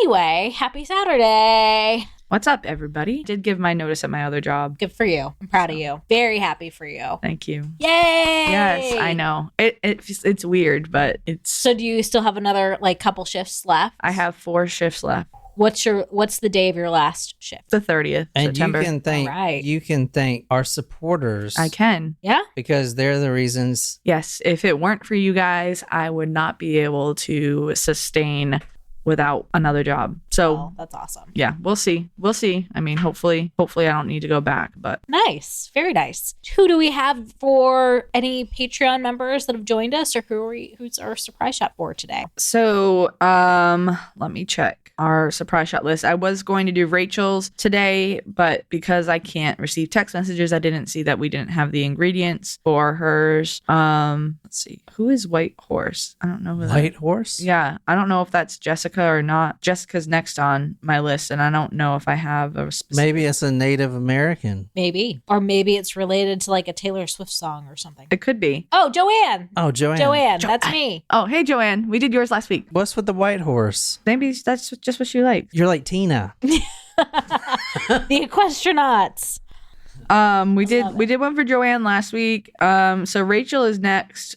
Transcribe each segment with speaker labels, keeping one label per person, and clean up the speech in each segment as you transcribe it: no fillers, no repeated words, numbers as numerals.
Speaker 1: Anyway, happy Saturday.
Speaker 2: What's up, everybody? Did give my notice at my other job.
Speaker 1: Good for you. I'm proud of you. Very happy for you.
Speaker 2: Thank you.
Speaker 1: Yay!
Speaker 2: Yes, I know. It's weird, but it's...
Speaker 1: So do you still have another couple shifts left?
Speaker 2: I have 4 shifts left.
Speaker 1: What's the day of your last shift?
Speaker 2: The 30th
Speaker 3: and
Speaker 2: September.
Speaker 3: You can thank our supporters.
Speaker 2: I can.
Speaker 1: Yeah?
Speaker 3: Because they're the reasons.
Speaker 2: Yes. If it weren't for you guys, I would not be able to sustain without another job. So
Speaker 1: that's awesome.
Speaker 2: Yeah, we'll see. I mean, hopefully I don't need to go back, but
Speaker 1: nice. Very nice. Who do we have for any Patreon members that have joined us, or who's our surprise shot for today?
Speaker 2: So, let me check our surprise shot list. I was going to do Rachel's today, but because I can't receive text messages, I didn't see that we didn't have the ingredients for hers. Let's see. Who is White Horse? I don't know who
Speaker 3: White Horse?
Speaker 2: Yeah. I don't know if that's Jessica or not. Jessica's next on my list, and I don't know if I have a specific...
Speaker 3: Maybe it's a Native American.
Speaker 1: Maybe. Or maybe it's related to a Taylor Swift song or something.
Speaker 2: It could be.
Speaker 1: Oh, Joanne.
Speaker 3: Joanne.
Speaker 1: That's me.
Speaker 2: Oh, hey, Joanne. We did yours last week.
Speaker 3: What's with the White Horse?
Speaker 2: Maybe that's just what she likes.
Speaker 3: You're like Tina.
Speaker 1: The Equestronauts.
Speaker 2: We did one for Joanne last week. So Rachel is next.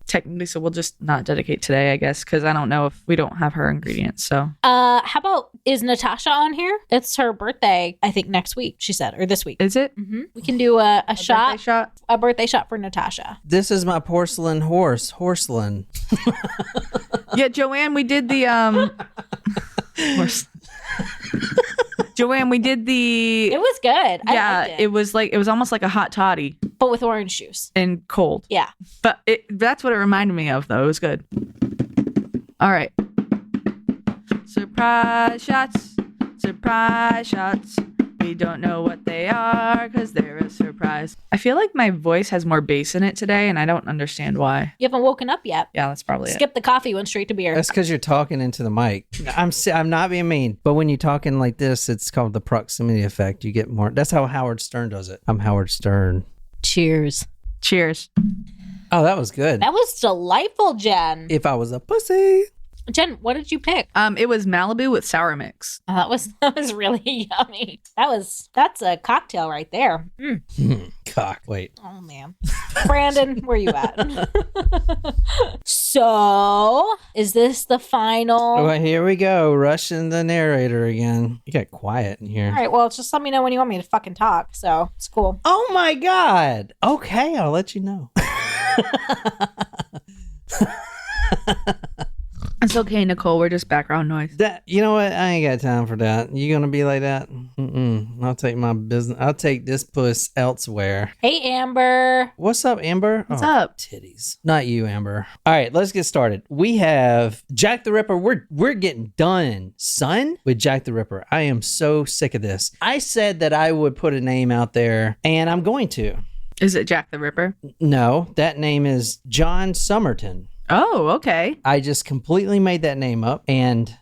Speaker 2: Technically, so we'll just not dedicate today, I guess, because I don't know if we don't have her ingredients. So,
Speaker 1: how about, is Natasha on here? It's her birthday, I think next week. She said, or this week.
Speaker 2: Is it?
Speaker 1: Mm-hmm. We can do a
Speaker 2: birthday shot,
Speaker 1: a birthday shot for Natasha.
Speaker 3: This is my porcelain horse, Horseland.
Speaker 2: Yeah, Joanne, we did the horse. Joanne, we did the...
Speaker 1: It was good.
Speaker 2: Yeah,
Speaker 1: I liked
Speaker 2: it was almost like a hot toddy.
Speaker 1: But with orange juice.
Speaker 2: And cold.
Speaker 1: Yeah.
Speaker 2: But that's what it reminded me of, though. It was good. All right. Surprise shots. Surprise shots. We don't know what they are because they're a surprise. I feel like my voice has more bass in it today, and I don't understand why.
Speaker 1: You haven't woken up yet.
Speaker 2: Yeah, that's probably
Speaker 1: Skip the coffee, went straight to beer.
Speaker 3: That's because you're talking into the mic. I'm not being mean, but when you're talking like this, it's called the proximity effect. You get more. That's how Howard Stern does it. I'm Howard Stern.
Speaker 1: Cheers.
Speaker 2: Cheers.
Speaker 3: Oh, that was good.
Speaker 1: That was delightful, Jen.
Speaker 3: If I was a pussy.
Speaker 1: Jen, what did you pick?
Speaker 2: It was Malibu with sour mix.
Speaker 1: Oh, that was really yummy. That's a cocktail right there.
Speaker 3: Cock. Wait.
Speaker 1: Oh man, Brandon, where you at? So, is this the final?
Speaker 3: Well, here we go. Rushing the narrator again. You got quiet in here.
Speaker 1: All right. Well, just let me know when you want me to fucking talk. So it's cool.
Speaker 3: Oh my God. Okay, I'll let you know.
Speaker 2: It's okay, Nicole. We're just background noise.
Speaker 3: You know what? I ain't got time for that. You gonna be like that? I'll take my business. I'll take this puss elsewhere.
Speaker 1: Hey, Amber.
Speaker 3: What's up, Amber?
Speaker 2: What's up?
Speaker 3: Titties. Not you, Amber. All right, let's get started. We have Jack the Ripper. We're getting done, son, with Jack the Ripper. I am so sick of this. I said that I would put a name out there, and I'm going to.
Speaker 2: Is it Jack the Ripper?
Speaker 3: No, that name is John Somerton.
Speaker 2: Oh, okay.
Speaker 3: I just completely made that name up, and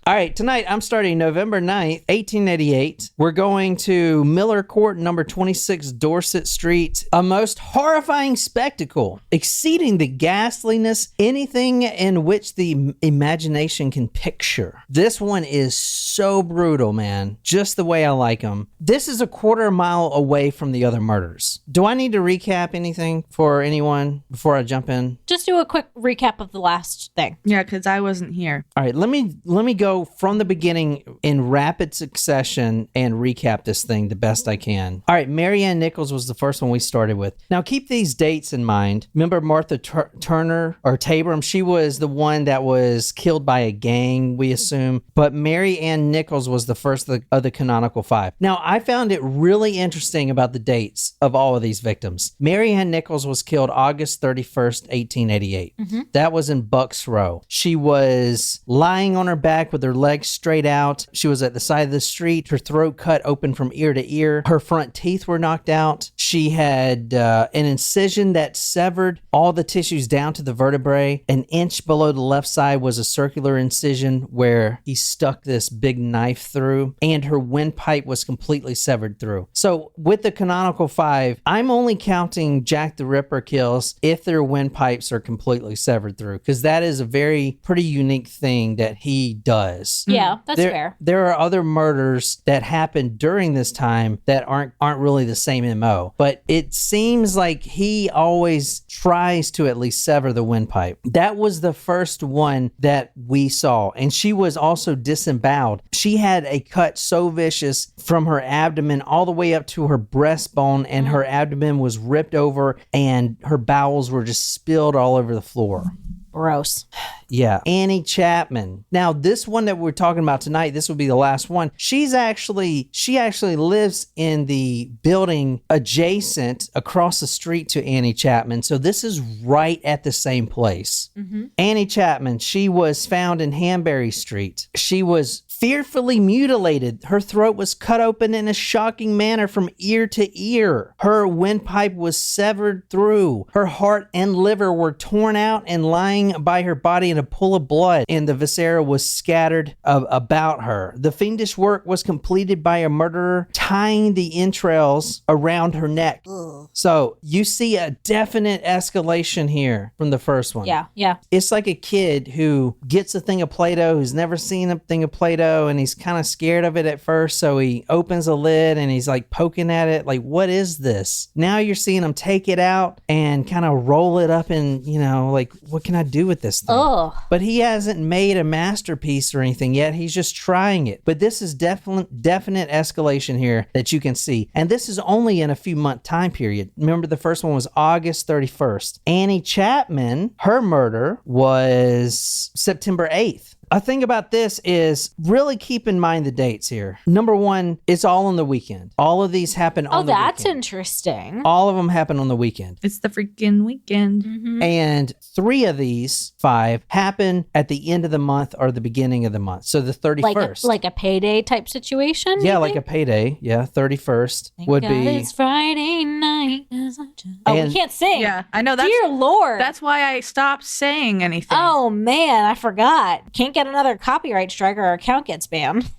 Speaker 3: all right, tonight I'm starting November 9th, 1888. We're going to Miller Court, number 26 Dorset Street. A most horrifying spectacle, exceeding the ghastliness, anything in which the imagination can picture. This one is so brutal, man. Just the way I like them. This is a quarter mile away from the other murders. Do I need to recap anything for anyone before I jump in?
Speaker 1: Just do a quick recap of the last thing.
Speaker 2: Yeah, because I wasn't here.
Speaker 3: All right, let me go from the beginning in rapid succession and recap this thing the best I can. All right, Mary Ann Nichols was the first one we started with. Now keep these dates in mind. Remember Martha Turner or Tabram? She was the one that was killed by a gang, we assume. But Mary Ann Nichols was the first of the canonical 5. Now I found it really interesting about the dates of all of these victims. Mary Ann Nichols was killed August 31st, 1888. That was in Bucks Row. She was lying on her back with with her legs straight out. She was at the side of the street. Her throat cut open from ear to ear. Her front teeth were knocked out. She had an incision that severed all the tissues down to the vertebrae. An inch below the left side was a circular incision where he stuck this big knife through, and her windpipe was completely severed through. So with the canonical 5, I'm only counting Jack the Ripper kills if their windpipes are completely severed through, because that is a pretty unique thing that he does.
Speaker 1: Yeah, that's fair.
Speaker 3: There are other murders that happened during this time that aren't really the same MO, but it seems like he always tries to at least sever the windpipe. That was the first one that we saw, and she was also disemboweled. She had a cut so vicious from her abdomen all the way up to her breastbone, and her abdomen was ripped over and her bowels were just spilled all over the floor.
Speaker 1: Gross.
Speaker 3: Yeah. Annie Chapman. Now, this one that we're talking about tonight, this will be the last one. She actually lives in the building adjacent across the street to Annie Chapman. So this is right at the same place. Mm-hmm. Annie Chapman, she was found in Hanbury Street. She was fearfully mutilated. Her throat was cut open in a shocking manner from ear to ear. Her windpipe was severed through. Her heart and liver were torn out and lying by her body in a pool of blood, and the viscera was scattered about her. The fiendish work was completed by a murderer tying the entrails around her neck. Ugh. So you see a definite escalation here from the first one.
Speaker 1: Yeah.
Speaker 3: It's like a kid who gets a thing of Play-Doh, who's never seen a thing of Play-Doh, and he's kind of scared of it at first, so he opens a lid and he's like poking at it like, what is this? Now you're seeing him take it out and kind of roll it up and, like, what can I do with this thing?
Speaker 1: Oh.
Speaker 3: But he hasn't made a masterpiece or anything yet. He's just trying it. But this is definite escalation here that you can see. And this is only in a few month time period. Remember, the first one was August 31st. Annie Chapman, her murder was September 8th. A thing about this is really keep in mind the dates here. Number one, it's all on the weekend. All of these happen on the weekend. Oh, that's
Speaker 1: interesting.
Speaker 3: All of them happen on the weekend.
Speaker 2: It's the freaking weekend.
Speaker 1: Mm-hmm.
Speaker 3: And 3 of these 5 happen at the end of the month or the beginning of the month. So the 31st.
Speaker 1: Like a payday type situation?
Speaker 3: Yeah, like a payday. Yeah, 31st would be.
Speaker 1: It's Friday night. We can't sing.
Speaker 2: Yeah, I know.
Speaker 1: Dear Lord.
Speaker 2: That's why I stopped saying anything.
Speaker 1: Oh, man, I forgot. Can't get another copyright strike or our account gets banned.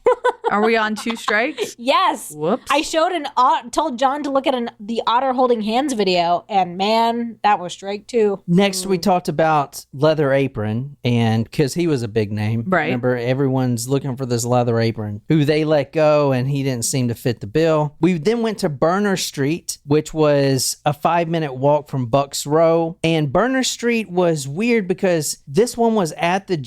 Speaker 2: Are we on 2 strikes?
Speaker 1: Yes.
Speaker 2: Whoops.
Speaker 1: I told John to look at the otter holding hands video, and man, that was strike 2.
Speaker 3: Next, we talked about Leather Apron, and because he was a big name.
Speaker 2: Right.
Speaker 3: Remember, everyone's looking for this Leather Apron, who they let go, and he didn't seem to fit the bill. We then went to Burner Street, which was a 5-minute walk from Bucks Row. And Burner Street was weird because this one was at the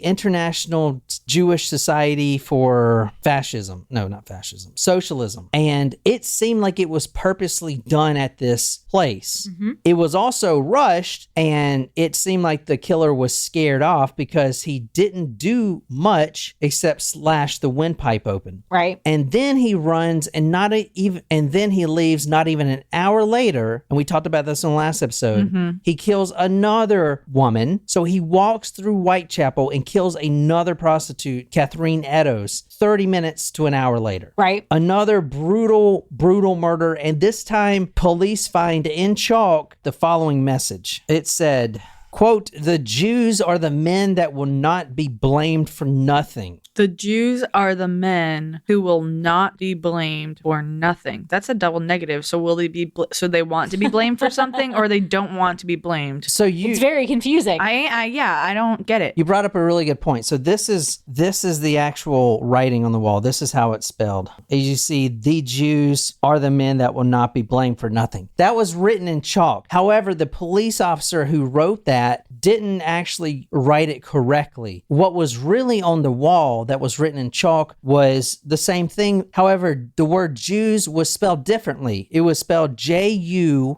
Speaker 3: International Jewish Society for Fascism. No, not fascism. Socialism. And it seemed like it was purposely done at this place. Mm-hmm. It was also rushed, and it seemed like the killer was scared off because he didn't do much except slash the windpipe open.
Speaker 1: Right.
Speaker 3: And then he runs, and then he leaves not even an hour later. And we talked about this in the last episode. Mm-hmm. He kills another woman. So he walks through Whitechapel and kills another prostitute, Catherine Eddowes, 30 minutes to an hour later.
Speaker 1: Right.
Speaker 3: Another brutal murder. And this time, police find in chalk the following message. It said, quote, "The Jews are the men that will not be blamed for nothing."
Speaker 2: The Jews are the men who will not be blamed for nothing. That's a double negative. So will they be? So they want to be blamed for something, or they don't want to be blamed?
Speaker 3: So
Speaker 1: it's very confusing.
Speaker 2: I don't get it.
Speaker 3: You brought up a really good point. So this is the actual writing on the wall. This is how it's spelled. As you see, the Jews are the men that will not be blamed for nothing. That was written in chalk. However, the police officer who wrote that didn't actually write it correctly. What was really on the wall that was written in chalk was the same thing. However, the word Jews was spelled differently. It was spelled Juwes.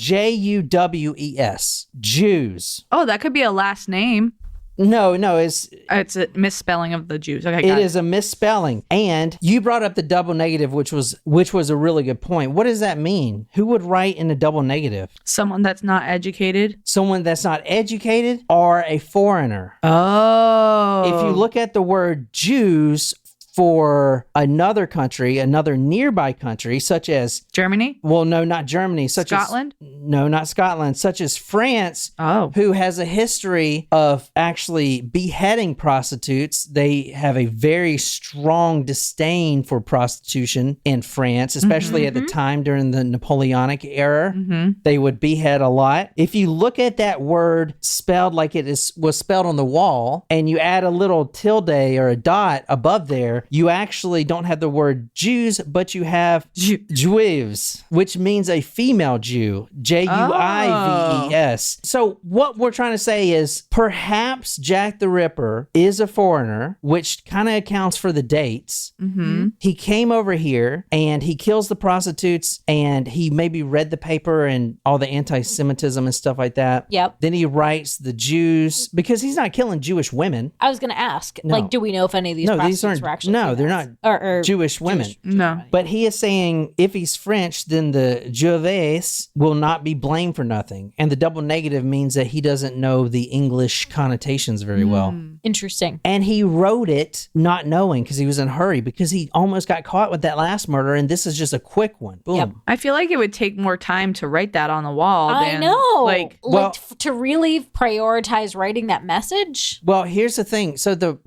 Speaker 3: Jews.
Speaker 2: Oh, that could be a last name.
Speaker 3: No, it's
Speaker 2: a misspelling of the Jews. Okay,
Speaker 3: it is a misspelling. And you brought up the double negative, which was a really good point. What does that mean? Who would write in a double negative?
Speaker 2: Someone that's not educated.
Speaker 3: Someone that's not educated, or are a foreigner.
Speaker 2: Oh.
Speaker 3: If you look at the word Jews for another country, another nearby country, such as
Speaker 2: Germany?
Speaker 3: well, no, not Germany, such
Speaker 2: Scotland?
Speaker 3: no, not Scotland, such as France,
Speaker 2: Oh.
Speaker 3: who has a history of actually beheading prostitutes. They have a very strong disdain for prostitution in France, especially at the time during the Napoleonic era. They would behead a lot. If you look at that word spelled like was spelled on the wall, and you add a little tilde or a dot above there, you actually don't have the word Jews, but you have Juives, which means a female Jew. Juives. So what we're trying to say is perhaps Jack the Ripper is a foreigner, which kind of accounts for the dates. He came over here and he kills the prostitutes, and he maybe read the paper and all the anti-Semitism and stuff like that.
Speaker 1: Yep.
Speaker 3: Then he writes the Jews, because he's not killing Jewish women.
Speaker 1: I was going to ask,
Speaker 3: No.
Speaker 1: like, do we know if any of these prostitutes were actually
Speaker 3: no, they're not
Speaker 1: females? Or
Speaker 3: Jewish women.
Speaker 2: No.
Speaker 3: But he is saying if he's French, then the Juives will not be blamed for nothing. And the double negative means that he doesn't know the English connotations very well.
Speaker 1: Interesting.
Speaker 3: And he wrote it not knowing, because he was in a hurry, because he almost got caught with that last murder, and this is just a quick one. Boom.
Speaker 1: Yep.
Speaker 2: I feel like it would take more time to write that on the wall.
Speaker 1: I
Speaker 2: than,
Speaker 1: know.
Speaker 2: Like,
Speaker 3: well-
Speaker 1: to really prioritize writing that message.
Speaker 3: Well, here's the thing. So the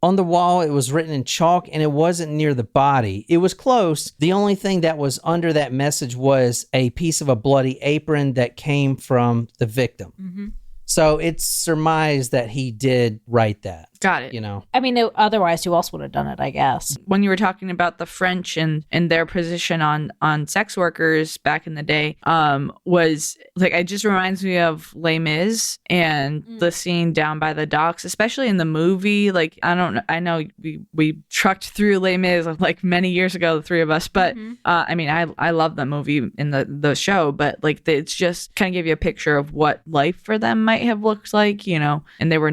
Speaker 3: on the wall, it was written in chalk, and it wasn't near the body. It was close. The only thing that was under that message was a piece of a bloody apron that came from the victim. So it's surmised that he did write that.
Speaker 2: got it.
Speaker 3: You know.
Speaker 1: I mean, otherwise, who else would have done it, I guess?
Speaker 2: When you were talking about the French and their position on sex workers back in the day, was like, it just reminds me of Les Mis and the scene down by the docks, especially in the movie. Like, I know we trucked through Les Mis like many years ago, the three of us, but I mean, I love the movie in the show, but like it's just kind of give you a picture of what life for them might have looked like, you know, and they were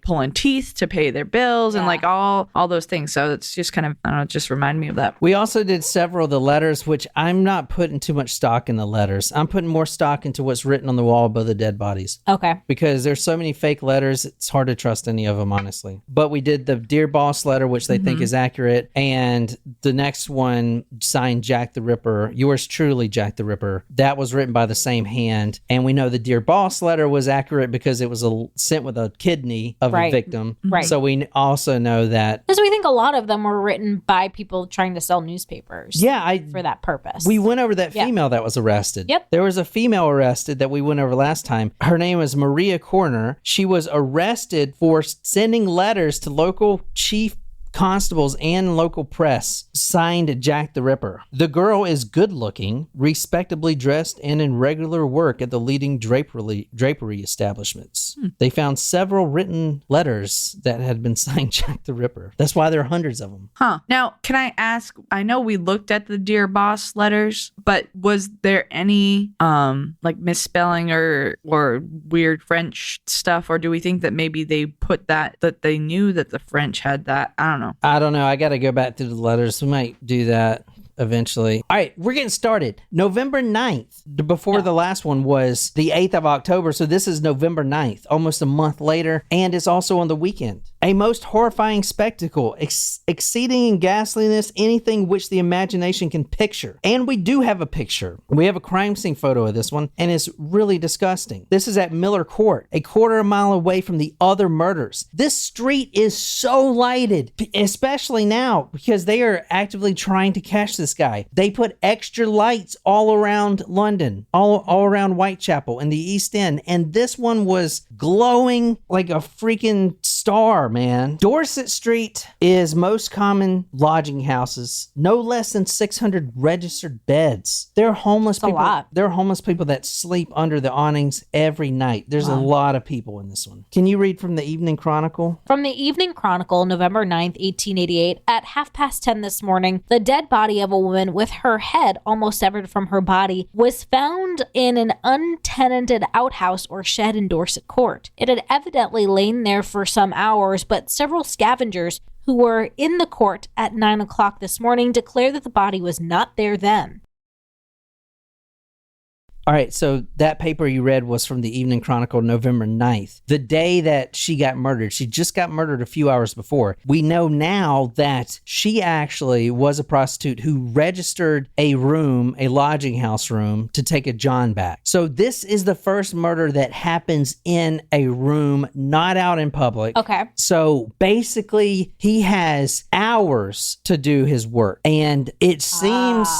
Speaker 2: pulling teeth to pay their bills and like all those things. So it's just kind of, I don't know, just remind me of that.
Speaker 3: We also did several of the letters, which I'm not putting too much stock in the letters. I'm putting more stock into what's written on the wall above the dead bodies.
Speaker 1: Okay.
Speaker 3: Because there's so many fake letters, it's hard to trust any of them, honestly. But we did the Dear Boss letter, which they think is accurate. And the next one signed Jack the Ripper, yours truly, Jack the Ripper. That was written by the same hand. And we know the Dear Boss letter was accurate because it was sent with a kidney of a victim.
Speaker 1: Right.
Speaker 3: So we also know that.
Speaker 1: Because we think a lot of them were written by people trying to sell newspapers.
Speaker 3: Yeah,
Speaker 1: for that purpose.
Speaker 3: We went over that female that was arrested.
Speaker 1: Yep.
Speaker 3: There was a female arrested that we went over last time. Her name was Maria Corner. She was arrested for sending letters to local chief constables and local press, signed Jack the Ripper. The girl is good looking, respectably dressed, and in regular work at the leading drapery establishments. They found several written letters that had been signed Jack the Ripper. That's why there are hundreds of them.
Speaker 2: Huh. Now, can I ask, I know we looked at the Dear Boss letters, but was there any like misspelling or weird French stuff, or do we think that maybe they put that they knew that the French had that? I don't know.
Speaker 3: I don't know. I got to go back through the letters. We might do that eventually. All right, we're getting started. November 9th. Before the last one was the 8th of October. So this is November 9th, almost a month later. And it's also on the weekend. A most horrifying spectacle, exceeding in ghastliness anything which the imagination can picture. And we do have a picture. We have a crime scene photo of this one, and it's really disgusting. This is at Miller Court, a quarter of a mile away from the other murders. This street is so lighted, especially now, because they are actively trying to catch this guy. They put extra lights all around London, all around Whitechapel and the East End, and this one was glowing like a freaking star, man. Dorset Street is most common lodging houses, no less than 600 registered beds. There are homeless people.
Speaker 1: A lot.
Speaker 3: There are homeless people that sleep under the awnings every night. There's a lot of people in this one. Can you read from the Evening Chronicle?
Speaker 1: From the Evening Chronicle, November 9th, 1888, at 10:30 this morning, the dead body of a woman with her head almost severed from her body was found in an untenanted outhouse or shed in Dorset Court. It had evidently lain there for some hours, but several scavengers who were in the court at 9 o'clock this morning declared that the body was not there then.
Speaker 3: All right, so that paper you read was from the Evening Chronicle, November 9th. The day that she got murdered. She just got murdered a few hours before. We know now that she actually was a prostitute who registered a room, a lodging house room, to take a John back. So this is the first murder that happens in a room, not out in public.
Speaker 1: Okay.
Speaker 3: So basically, he has hours to do his work. And it seems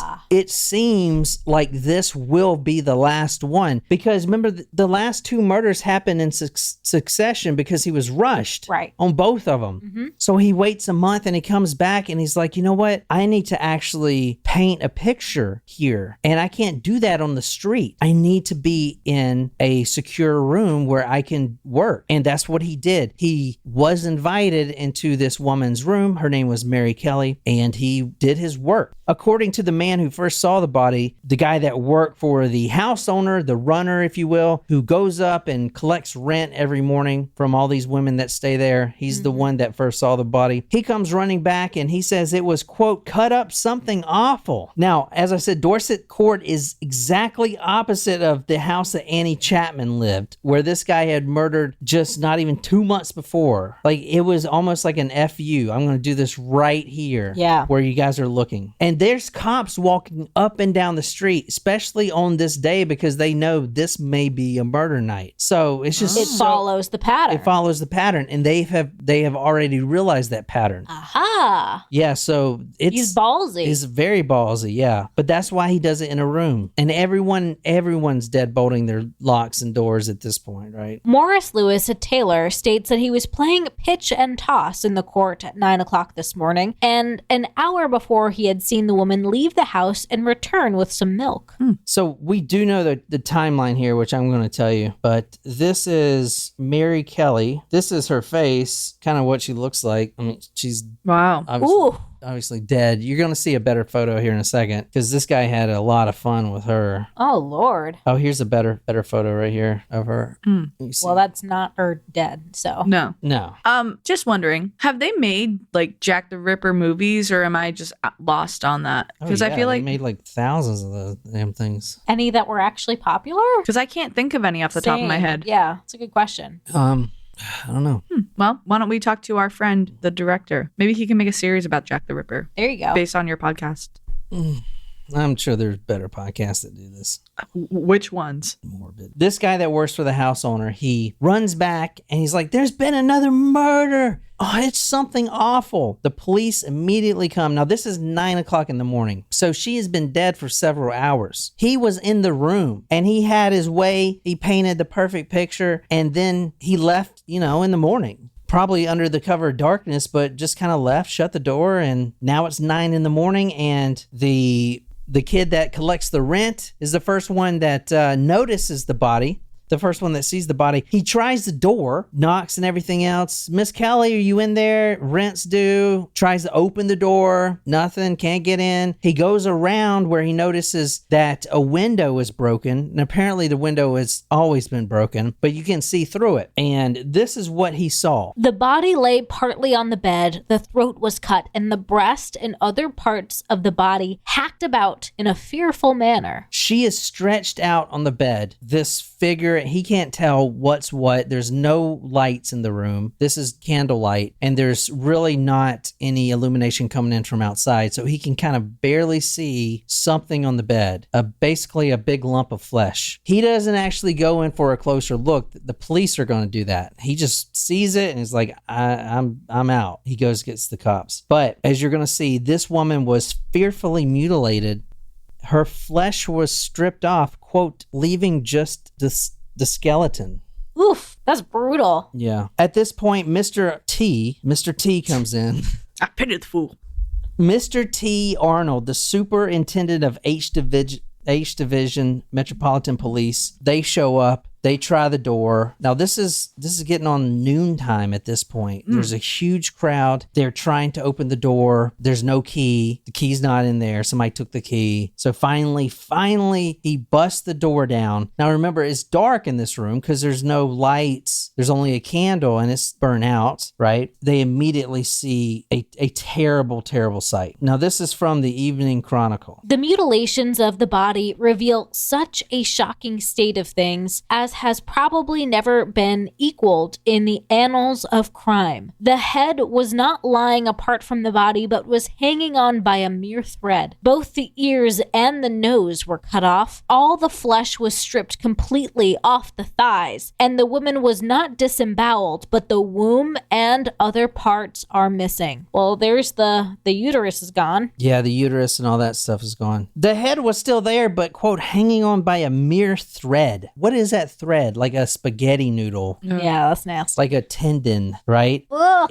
Speaker 3: like this will be the last one. Because remember, the last two murders happened in succession because he was rushed on both of them.
Speaker 1: Mm-hmm.
Speaker 3: So he waits a month and he comes back and he's like, you know what? I need to actually paint a picture here. And I can't do that on the street. I need to be in a secure room where I can work. And that's what he did. He was invited into this woman's room. Her name was Mary Kelly, and he did his work. According to the man who first saw the body, the guy that worked for the house owner, the runner, if you will, who goes up and collects rent every morning from all these women that stay there. He's the one that first saw the body. He comes running back and he says it was, quote, cut up something awful. Now, as I said, Dorset Court is exactly opposite of the house that Annie Chapman lived, where this guy had murdered just not even 2 months before. Like, it was almost like an FU. I'm going to do this right here.
Speaker 1: Yeah.
Speaker 3: Where you guys are looking. And there's cops walking up and down the street, especially on this day, because they know this may be a murder night. So it's just
Speaker 1: It follows the pattern.
Speaker 3: It follows the pattern, and they have already realized that pattern.
Speaker 1: Aha.
Speaker 3: Yeah, so
Speaker 1: He's ballsy.
Speaker 3: He's very ballsy, yeah. But that's why he does it in a room. And everyone's deadbolting their locks and doors at this point, right?
Speaker 1: Morris Lewis, a tailor, states that he was playing pitch and toss in the court at 9 o'clock this morning, and an hour before he had seen the woman leave the house and return with some milk.
Speaker 3: So we do know the timeline here, which I'm going to tell you, but this is Mary Kelly. This is her face, kind of what she looks like. I mean, she's
Speaker 2: Wow.
Speaker 3: obviously dead. You're going to see a better photo here in a second, because this guy had a lot of fun with her.
Speaker 1: Oh, Lord.
Speaker 3: Oh, here's a better photo right here of her.
Speaker 1: Well, that's not her dead, so.
Speaker 2: No.
Speaker 3: Just
Speaker 2: Just wondering, have they made like Jack the Ripper movies, or am I just lost on that? Because I feel like
Speaker 3: they made like thousands of those damn things.
Speaker 1: Any that were actually popular?
Speaker 2: because I can't think of any off the top of my
Speaker 1: Same.
Speaker 2: head.
Speaker 1: Yeah, it's a good question.
Speaker 3: I don't know.
Speaker 2: Well, why don't we talk to our friend, the director? Maybe he can make a series about Jack the Ripper
Speaker 1: There you go.
Speaker 2: based on your podcast.
Speaker 3: I'm sure there's better podcasts that do this.
Speaker 2: Which ones?
Speaker 3: Morbid. This guy that works for the house owner, he runs back and he's like, there's been another murder. Oh, it's something awful. The police immediately come. Now, this is 9 o'clock in the morning. So she has been dead for several hours. He was in the room and he had his way. He painted the perfect picture and then he left, in the morning. Probably under the cover of darkness, but just kind of left, shut the door, and now it's 9 in the morning, and the kid that collects the rent is the first one that notices the body. The first one that sees the body. He tries the door, knocks and everything else. Miss Kelly, are you in there? Rent's due. Tries to open the door. Nothing. Can't get in. He goes around where he notices that a window is broken. And apparently the window has always been broken, but you can see through it. And this is what he saw.
Speaker 1: The body lay partly on the bed, the throat was cut, and the breast and other parts of the body hacked about in a fearful manner.
Speaker 3: She is stretched out on the bed. This figure, he can't tell what's what. There's no lights in the room. This is candlelight, and there's really not any illumination coming in from outside, so he can kind of barely see something on the bed, basically a big lump of flesh. He doesn't actually go in for a closer look. The police are going to do that. He just sees it and is like, I'm out. He goes, gets the cops. But as you're going to see, this woman was fearfully mutilated. Her flesh was stripped off, quote, leaving just the skeleton.
Speaker 1: Oof, that's brutal.
Speaker 3: Yeah. At this point, Mr. T comes in.
Speaker 2: I pity the fool.
Speaker 3: Mr. T. Arnold, the superintendent of H Division Metropolitan Police, they show up. They try the door. Now this is getting on noontime at this point. There's a huge crowd. They're trying to open the door. There's no key. The key's not in there. Somebody took the key. So finally he busts the door down. Now remember, it's dark in this room because there's no lights. There's only a candle and it's burnt out, right? They immediately see a terrible, terrible sight. Now this is from the Evening Chronicle.
Speaker 1: The mutilations of the body reveal such a shocking state of things as has probably never been equaled in the annals of crime. The head was not lying apart from the body, but was hanging on by a mere thread. Both the ears and the nose were cut off. All the flesh was stripped completely off the thighs, and the woman was not disemboweled, but the womb and other parts are missing. Well, there's the uterus is gone.
Speaker 3: Yeah, the uterus and all that stuff is gone. The head was still there, but, quote, hanging on by a mere thread. What is that thread? Like a spaghetti noodle.
Speaker 1: Yeah, that's nasty.
Speaker 3: Like a tendon, right?
Speaker 1: Ugh.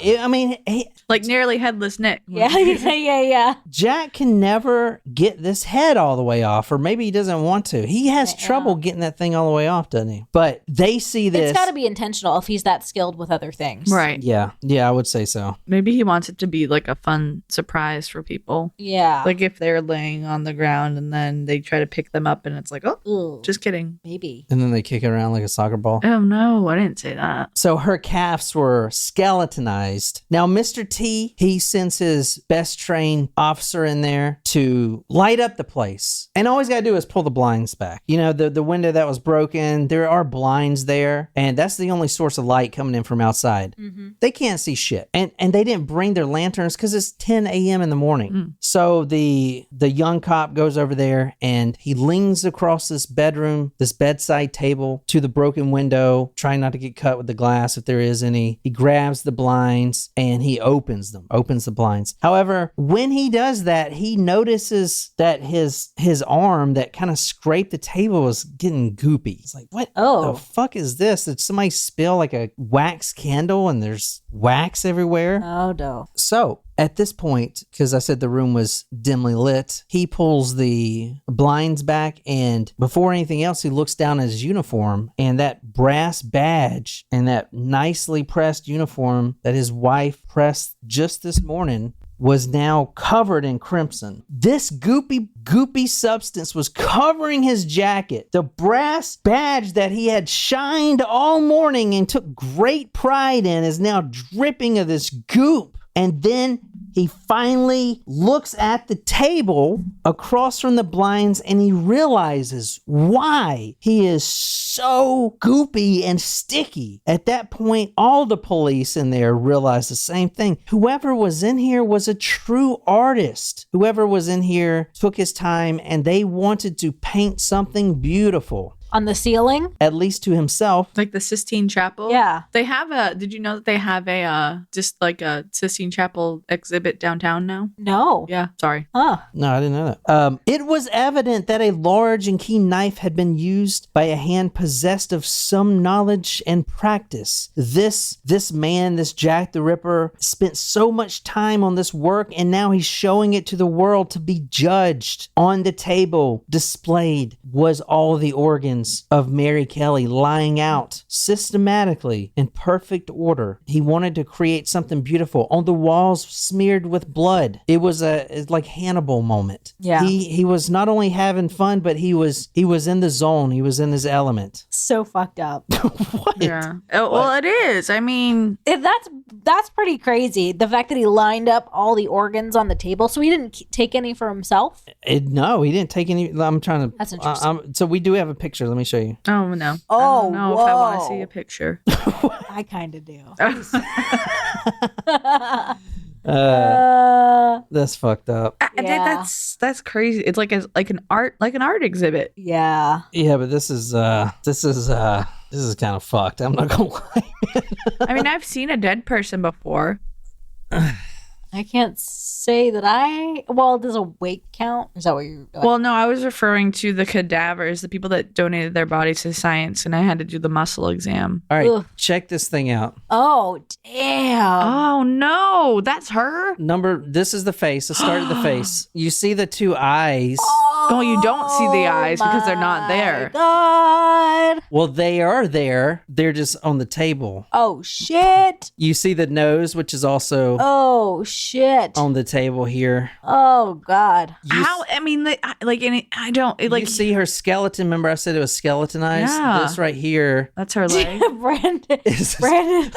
Speaker 2: Like nearly headless Nick.
Speaker 1: Yeah.
Speaker 3: Jack can never get this head all the way off, or maybe he doesn't want to. He has trouble getting that thing all the way off, doesn't he? But they see this.
Speaker 1: It's got to be intentional if he's that skilled with other things.
Speaker 2: Right.
Speaker 3: Yeah, I would say so.
Speaker 2: Maybe he wants it to be like a fun surprise for people.
Speaker 1: Yeah.
Speaker 2: Like if they're laying on the ground and then they try to pick them up and it's like, oh,
Speaker 1: Ooh,
Speaker 2: just kidding.
Speaker 1: maybe.
Speaker 3: And then they kick it around like a soccer ball.
Speaker 2: Oh, no, I didn't say that.
Speaker 3: So her calves were skeletonized. Now, Mr. T, he sends his best trained officer in there to light up the place. And all he's got to do is pull the blinds back. You know, the window that was broken, there are blinds there. And that's the only source of light coming in from outside. Mm-hmm. They can't see shit. And they didn't bring their lanterns because it's 10 a.m. in the morning. Mm. So the young cop goes over there and he leans across this bedroom, this bedside table to the broken window, trying not to get cut with the glass if there is any. He grabs the blinds and he opens the blinds. However, when he does that, he notices that his arm that kind of scraped the table was getting goopy. It's like, what the fuck is this? Did somebody spill like a wax candle and there's wax everywhere?
Speaker 1: Oh, no.
Speaker 3: So at this point, because I said the room was dimly lit, he pulls the blinds back, and before anything else, he looks down at his uniform, and that brass badge and that nicely pressed uniform that his wife pressed just this morning was now covered in crimson. This goopy substance was covering his jacket. The brass badge that he had shined all morning and took great pride in is now dripping of this goop. And then he finally looks at the table across from the blinds and he realizes why he is so goopy and sticky. At that point, all the police in there realize the same thing. Whoever was in here was a true artist. Whoever was in here took his time and they wanted to paint something beautiful.
Speaker 1: On the ceiling?
Speaker 3: At least to himself.
Speaker 2: Like the Sistine Chapel?
Speaker 1: Yeah.
Speaker 2: They have did you know that they have just like a Sistine Chapel exhibit downtown now?
Speaker 1: No.
Speaker 2: Yeah, sorry.
Speaker 1: Huh.
Speaker 3: No, I didn't know that. It was evident that a large and keen knife had been used by a hand possessed of some knowledge and practice. This man, this Jack the Ripper, spent so much time on this work and now he's showing it to the world to be judged. On the table, displayed, was all the organs of Mary Kelly lying out systematically in perfect order. He wanted to create something beautiful on the walls smeared with blood. It's like Hannibal moment.
Speaker 1: Yeah.
Speaker 3: He was not only having fun, but he was in the zone. He was in his element.
Speaker 1: So fucked up.
Speaker 3: What?
Speaker 2: Yeah. Well, it is. I mean,
Speaker 1: That's pretty crazy. The fact that he lined up all the organs on the table, so he didn't take any for himself.
Speaker 3: No, he didn't take any. I'm trying to.
Speaker 1: That's interesting.
Speaker 3: So we do have a picture. Let me show you.
Speaker 2: oh no.
Speaker 1: Oh,
Speaker 2: I don't know if I want to
Speaker 1: whoa.
Speaker 2: see a picture.
Speaker 1: I kind of do.
Speaker 3: That's fucked up.
Speaker 1: Yeah.
Speaker 2: That's crazy. It's like an art exhibit.
Speaker 1: Yeah.
Speaker 3: Yeah, but this is kind of fucked. I'm not gonna lie.
Speaker 2: I mean, I've seen a dead person before.
Speaker 1: I can't say that does a wake count? Is that what you're doing?
Speaker 2: Well, no, I was referring to the cadavers, the people that donated their bodies to science, and I had to do the muscle exam.
Speaker 3: All right,
Speaker 1: Ugh.
Speaker 3: check this thing out.
Speaker 1: Oh, damn.
Speaker 2: Oh no, that's her.
Speaker 3: This is the face. The start of the face. You see the two eyes.
Speaker 1: Oh,
Speaker 2: Well, you don't see the eyes because they're not there.
Speaker 1: God.
Speaker 3: Well, they are there. They're just on the table.
Speaker 1: Oh, shit.
Speaker 3: You see the nose, which is also
Speaker 1: Oh, shit.
Speaker 3: on the table here.
Speaker 1: Oh, God.
Speaker 2: How? I mean, I don't
Speaker 3: You see her skeleton. Remember, I said it was skeletonized.
Speaker 2: Yeah.
Speaker 3: This right here.
Speaker 2: That's her leg.
Speaker 1: Brandon.
Speaker 3: Is-
Speaker 1: Brandon.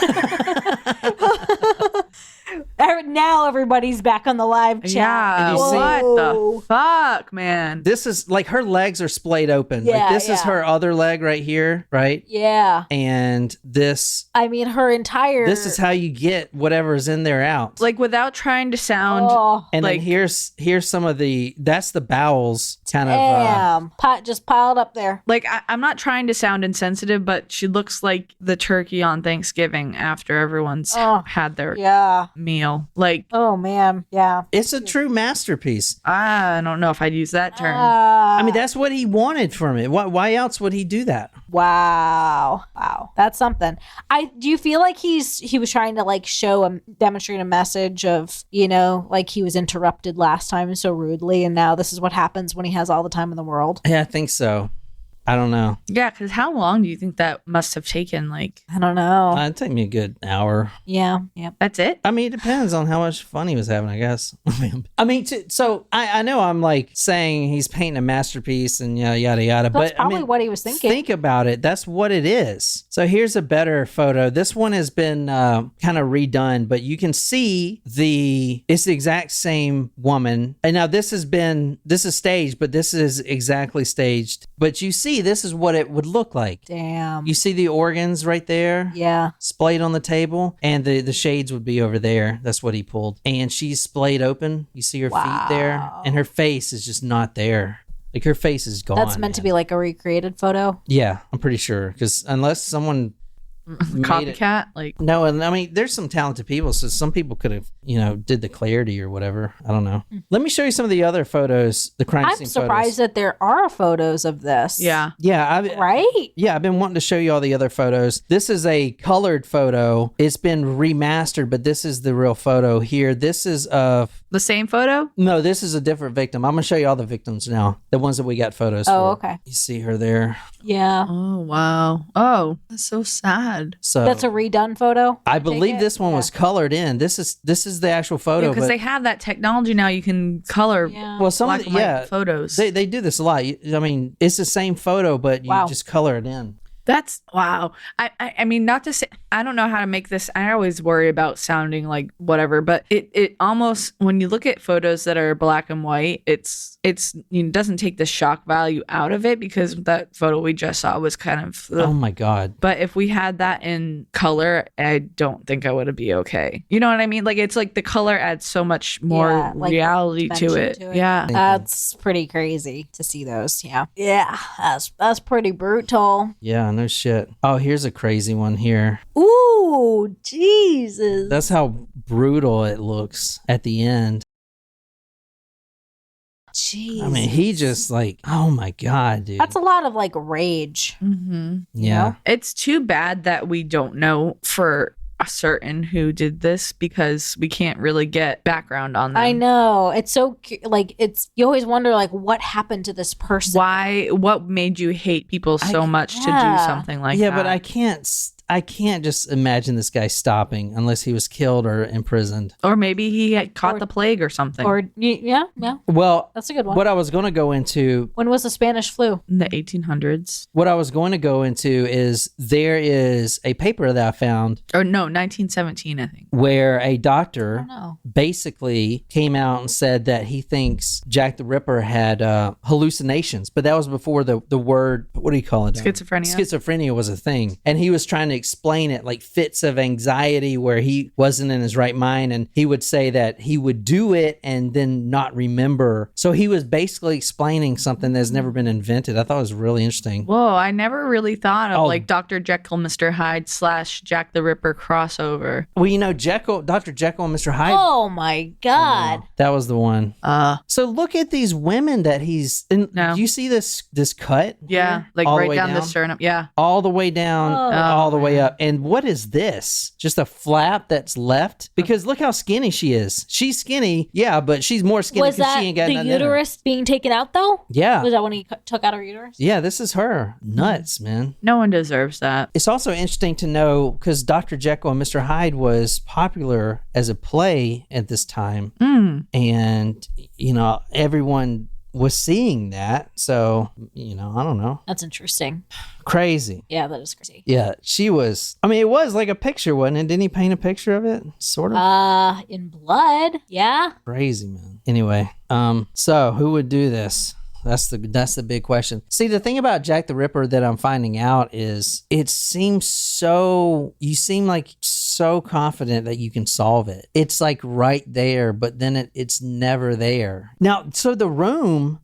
Speaker 1: Now everybody's back on the live chat.
Speaker 2: Yeah.
Speaker 3: And you see-
Speaker 2: What
Speaker 1: Whoa.
Speaker 2: the fuck, man?
Speaker 3: This is like her legs are splayed open.
Speaker 1: Yeah,
Speaker 3: Like this is
Speaker 1: yeah.
Speaker 3: her other leg right here, right?
Speaker 1: Yeah.
Speaker 3: And this
Speaker 1: I mean, her entire.
Speaker 3: this is how you get whatever's in there out.
Speaker 2: Like without trying to sound.
Speaker 1: Oh,
Speaker 3: and
Speaker 2: like-
Speaker 3: then here's some of that's the bowels kind of
Speaker 1: damn. Just piled up there.
Speaker 2: Like I'm not trying to sound insensitive, but she looks like the turkey on Thanksgiving after everyone's
Speaker 1: Oh,
Speaker 2: had their
Speaker 1: Yeah.
Speaker 2: meal. Like
Speaker 1: Oh, man. Yeah.
Speaker 3: it's a true masterpiece.
Speaker 2: I don't know if I'd use that term.
Speaker 3: I mean, that's what he wanted from it. Why else would he do that?
Speaker 1: Wow. That's something. Do you feel like he was trying to like demonstrate a message of, like he was interrupted last time so rudely and now this is what happens when he has all the time in the world?
Speaker 3: Yeah, I think so. I don't know.
Speaker 2: Yeah, because how long do you think that must have taken? Like,
Speaker 1: I don't know.
Speaker 3: It'd take me a good hour.
Speaker 1: Yeah.
Speaker 2: that's it?
Speaker 3: I mean, it depends on how much fun he was having, I guess. So I know I'm like saying he's painting a masterpiece and yada yada,
Speaker 1: That's
Speaker 3: but
Speaker 1: probably what he was thinking.
Speaker 3: Think about it. That's what it is. So here's a better photo. This one has been kind of redone, but you can see it's the exact same woman. And now this is staged, but this is exactly staged. But you see, this is what it would look like.
Speaker 1: Damn.
Speaker 3: You see the organs right there?
Speaker 1: Yeah.
Speaker 3: Splayed on the table, and the shades would be over there. That's what he pulled. And she's splayed open. You see her feet there, and her face is just not there. Like her face is gone.
Speaker 1: That's meant to be like a recreated photo.
Speaker 3: Yeah, I'm pretty sure, because unless someone made it-
Speaker 2: Copycat? Like,
Speaker 3: No, and I mean, there's some talented people, so some people could have, did the clarity or whatever. I don't know. Let me show you some of the other photos, the crime
Speaker 1: I'm
Speaker 3: scene
Speaker 1: surprised
Speaker 3: photos.
Speaker 1: that there are photos of this.
Speaker 2: yeah.
Speaker 3: Yeah,
Speaker 1: Right?
Speaker 3: Yeah, I've been wanting to show you all the other photos. This is a colored photo. It's been remastered, but this is the real photo here. This is
Speaker 2: The same photo?
Speaker 3: no, this is a different victim. I'm gonna show you all the victims now. The ones that we got photos for.
Speaker 1: Oh, okay.
Speaker 3: You see her there.
Speaker 1: Yeah.
Speaker 2: Oh, wow. Oh, that's so sad.
Speaker 3: So
Speaker 1: That's a redone photo?
Speaker 3: I
Speaker 1: take
Speaker 3: believe
Speaker 1: it?
Speaker 3: this one
Speaker 1: Yeah.
Speaker 3: was colored in. This is the actual photo.
Speaker 2: Because
Speaker 3: but,
Speaker 2: they have that technology now. You can color
Speaker 1: Yeah.
Speaker 3: well, some
Speaker 2: black
Speaker 3: of
Speaker 2: and
Speaker 3: the,
Speaker 2: white photos.
Speaker 3: they do this a lot. I mean, it's the same photo, but you
Speaker 1: Wow.
Speaker 3: just color it in.
Speaker 2: That's wow. I mean, not to say I don't know how to make this. I always worry about sounding like whatever, but it almost when you look at photos that are black and white, it doesn't take the shock value out of it because that photo we just saw was kind of.
Speaker 3: Oh my God.
Speaker 2: But if we had that in color, I don't think I would be okay. You know what I mean? Like it's like the color adds so much more
Speaker 1: Yeah, like
Speaker 2: reality to
Speaker 1: dimension
Speaker 2: it.
Speaker 1: to it.
Speaker 2: Yeah.
Speaker 1: That's pretty crazy to see those. Yeah. Yeah. That's pretty brutal.
Speaker 3: Yeah, no shit. Oh, here's a crazy one here.
Speaker 1: Ooh, Jesus.
Speaker 3: That's how brutal it looks at the end.
Speaker 1: Jesus.
Speaker 3: I mean, he just like, oh my God, dude.
Speaker 1: That's a lot of like rage.
Speaker 2: Mm-hmm.
Speaker 3: yeah.
Speaker 1: know?
Speaker 2: It's too bad that we don't know for a certain who did this because we can't really get background on them.
Speaker 1: I know. It's so you always wonder like what happened to this person.
Speaker 2: What made you hate people so much to do
Speaker 1: yeah.
Speaker 2: something like
Speaker 3: yeah,
Speaker 2: that?
Speaker 3: but I can't just imagine this guy stopping unless he was killed or imprisoned.
Speaker 2: Or maybe he had caught
Speaker 1: Or-
Speaker 2: the plague or something.
Speaker 1: Or yeah.
Speaker 3: Well,
Speaker 1: That's a good one.
Speaker 3: what I was going to go into
Speaker 1: When was the Spanish flu?
Speaker 2: in the 1800s.
Speaker 3: is there is a paper that I found
Speaker 2: Or no, 1917, I think.
Speaker 3: where a
Speaker 1: I
Speaker 3: doctor
Speaker 1: don't know.
Speaker 3: basically came out and said that he thinks Jack the Ripper had hallucinations, but that was before the word, what do you call it?
Speaker 2: Schizophrenia.
Speaker 3: Schizophrenia was a thing. And he was trying to explain it like fits of anxiety where he wasn't in his right mind. And he would say that he would do it and then not remember. So he was basically explaining something that's never been invented. I thought it was really interesting.
Speaker 2: Whoa, I never really thought of
Speaker 3: Oh.
Speaker 2: like Dr. Jekyll, Mr. Hyde / Jack the Ripper crossover.
Speaker 3: Well, Dr. Jekyll and Mr. Hyde.
Speaker 1: Oh my God.
Speaker 3: That was the one. So look at these women that he's in.
Speaker 2: No.
Speaker 3: Do you see this cut?
Speaker 2: Yeah,
Speaker 3: here?
Speaker 2: like
Speaker 3: All
Speaker 2: right down the sternum. Yeah.
Speaker 3: all the way down,
Speaker 1: Oh.
Speaker 3: all the
Speaker 2: my
Speaker 3: way up. And what is this? Just a flap that's left? Because look how skinny she is. She's skinny, yeah, but she's more skinny
Speaker 1: Was
Speaker 3: because
Speaker 1: that
Speaker 3: she ain't got
Speaker 1: the
Speaker 3: nothing in her.
Speaker 1: uterus being taken out, though?
Speaker 3: Yeah.
Speaker 1: Was that when he took out her uterus?
Speaker 3: Yeah, this is her. Nuts, man.
Speaker 2: No one deserves that.
Speaker 3: It's also interesting to know because Dr. Jekyll and Mr. Hyde was popular as a play at this time. And, everyone was seeing that. So, I don't know.
Speaker 1: That's interesting.
Speaker 3: Crazy.
Speaker 1: Yeah, that is crazy.
Speaker 3: Yeah, she was. I mean, it was like a picture, wasn't it? Didn't he paint a picture of it? Sort of.
Speaker 1: In blood. Yeah.
Speaker 3: Crazy, man. Anyway, so who would do this? That's the big question. See, the thing about Jack the Ripper that I'm finding out is you seem like so confident that you can solve it. It's like right there, but then it's never there. Now, so the room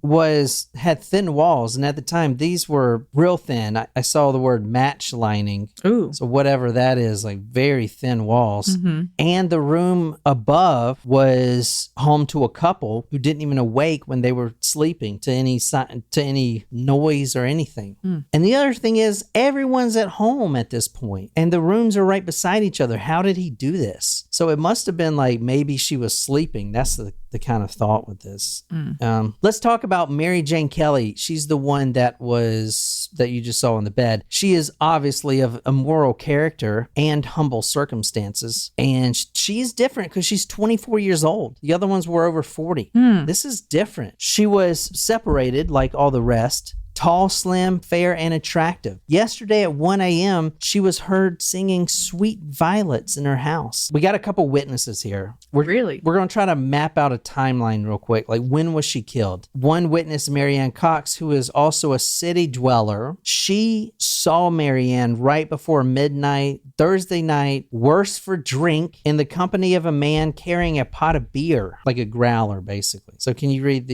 Speaker 3: had thin walls, and at the time these were real thin. I saw the word match lining.
Speaker 2: Ooh.
Speaker 3: So whatever that is, like very thin walls. And the room above was home to a couple who didn't even awake when they were sleeping to any noise or anything. And the other thing is everyone's at home at this point and the rooms are right beside each other. How did he do this? So it must have been like maybe she was sleeping. That's the kind of thought with this. Let's talk about Mary Jane Kelly. She's the one that you just saw in the bed. She is obviously of a moral character and humble circumstances. And she's different because she's 24 years old. The other ones were over 40. This is different. She was separated like all the rest. Tall, slim, fair, and attractive. Yesterday at 1 a.m., she was heard singing Sweet Violets in her house. We got a couple witnesses here. We're going to try to map out a timeline real quick. Like, when was she killed? One witness, Marianne Cox, who is also a city dweller. She saw Marianne right before midnight, Thursday night, worse for drink, in the company of a man carrying a pot of beer, like a growler, basically. So can you read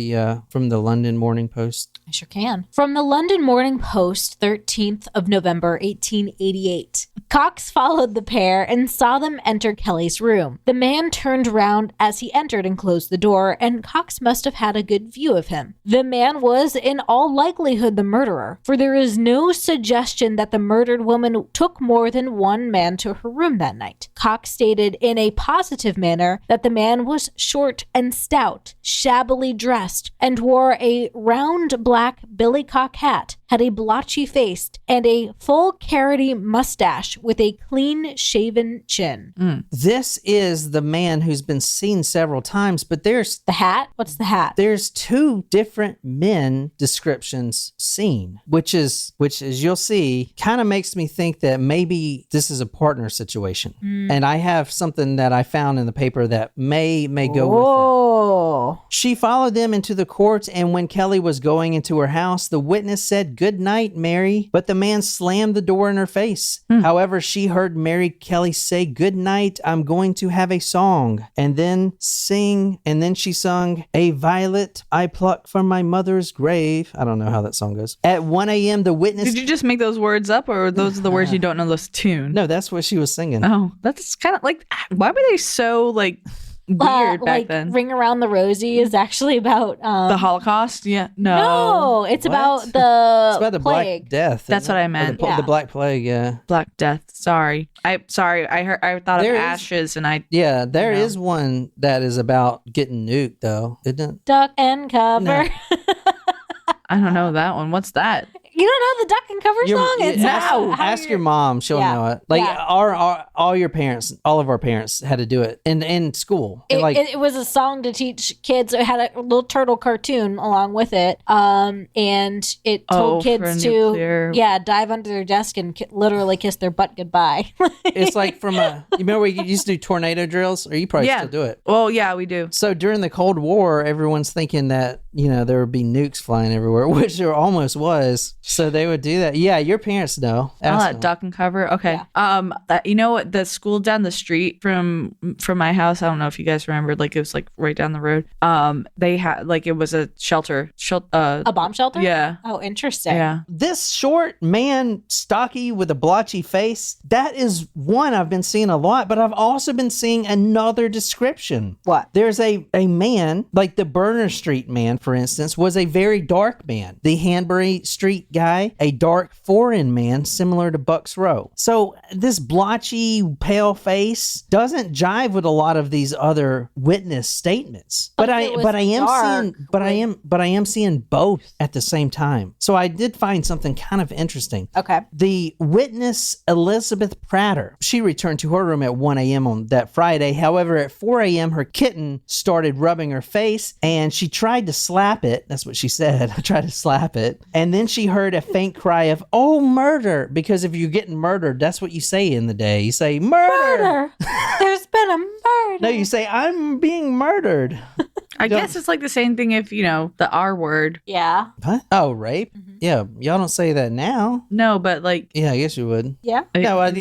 Speaker 3: from the London Morning Post?
Speaker 1: I sure can. From the London Morning Post, 13th of November, 1888. Cox followed the pair and saw them enter Kelly's room. The man turned around as he entered and closed the door, and Cox must have had a good view of him. The man was in all likelihood the murderer, for there is no suggestion that the murdered woman took more than one man to her room that night. Cox stated in a positive manner that the man was short and stout, shabbily dressed, and wore a round black billycock hat, had a blotchy face, and a full carroty mustache with a clean-shaven chin.
Speaker 3: This is the man who's been seen several times, but there's...
Speaker 1: The hat? What's the hat?
Speaker 3: There's two different men descriptions seen, which is you'll see, kind of makes me think that maybe this is a partner situation. And I have something that I found in the paper that may go with it. She followed them into the court, and when Kelly was going into her house, the witness said, "Good night, Mary," but the man slammed the door in her face. However, she heard Mary Kelly say, "Good night, I'm going to have a song," and then she sung, "A violet I plucked from my mother's grave." I don't know how that song goes. At 1 a.m., the witness...
Speaker 2: Did you just make those words up, or are those the words you don't know this tune?
Speaker 3: No, that's what she was singing.
Speaker 2: Oh, that's kind of like, why were they so weird back then?
Speaker 1: Ring Around the Rosie is actually about
Speaker 2: the Holocaust. Yeah,
Speaker 1: no, it's
Speaker 3: What?
Speaker 1: about the
Speaker 3: It's about the
Speaker 1: plague.
Speaker 3: Black Death.
Speaker 2: That's
Speaker 3: isn't
Speaker 2: what
Speaker 3: it?
Speaker 2: I meant.
Speaker 3: Or the Black Plague, yeah.
Speaker 2: Black Death. Sorry. I thought
Speaker 3: There
Speaker 2: of
Speaker 3: is-
Speaker 2: ashes, and I.
Speaker 3: Yeah, there
Speaker 2: No.
Speaker 3: is one that is about getting nuked, though, isn't it?
Speaker 1: Duck and Cover.
Speaker 3: No.
Speaker 2: I don't know that one. What's that?
Speaker 1: You don't know the Duck and Cover song? It's
Speaker 3: ask your mom; she'll
Speaker 1: Yeah.
Speaker 3: know it. Like
Speaker 1: Yeah.
Speaker 3: all your parents, all of our parents had to do it in school. And
Speaker 1: It was a song to teach kids. It had a little turtle cartoon along with it. And it told
Speaker 2: for
Speaker 1: kids
Speaker 2: nuclear-
Speaker 1: to dive under their desk and literally kiss their butt goodbye.
Speaker 3: it's like you remember we used to do tornado drills, or you probably
Speaker 2: Yeah.
Speaker 3: still do it.
Speaker 2: Well, yeah, we do.
Speaker 3: So during the Cold War, everyone's thinking that there would be nukes flying everywhere, which there almost was. So they would do that. Yeah, your parents know. Ask them.
Speaker 2: Duck and Cover. Okay. What, the school down the street from my house, I don't know if you guys remember, it was right down the road. They had it was a shelter.
Speaker 1: A bomb shelter?
Speaker 2: Yeah.
Speaker 1: Oh, interesting.
Speaker 2: Yeah.
Speaker 3: This short man, stocky with a blotchy face, that is one I've been seeing a lot, but I've also been seeing another description.
Speaker 1: What?
Speaker 3: There's a man, like the Burner Street man for instance, was a very dark man. The Hanbury Street guy, a dark foreign man similar to Bucks Row. So this blotchy, pale face doesn't jive with a lot of these other witness statements. But I am seeing both at the same time. So I did find something kind of interesting.
Speaker 1: Okay.
Speaker 3: The witness Elizabeth Prater, she returned to her room at 1 a.m. on that Friday. However, at 4 a.m., her kitten started rubbing her face and she tried to slap it. That's what she said. I tried to slap it. And then she heard a faint cry of, "Oh, murder." Because if you're getting murdered, that's what you say in the day. You say, "Murder."
Speaker 1: There's been a murder.
Speaker 3: No, you say, "I'm being murdered."
Speaker 2: I guess it's like the same thing if, the R word.
Speaker 1: Yeah.
Speaker 3: What? Oh, rape? Yeah, y'all don't say that now.
Speaker 2: No, but like...
Speaker 3: Yeah, I guess you would.
Speaker 1: Yeah.
Speaker 3: No, I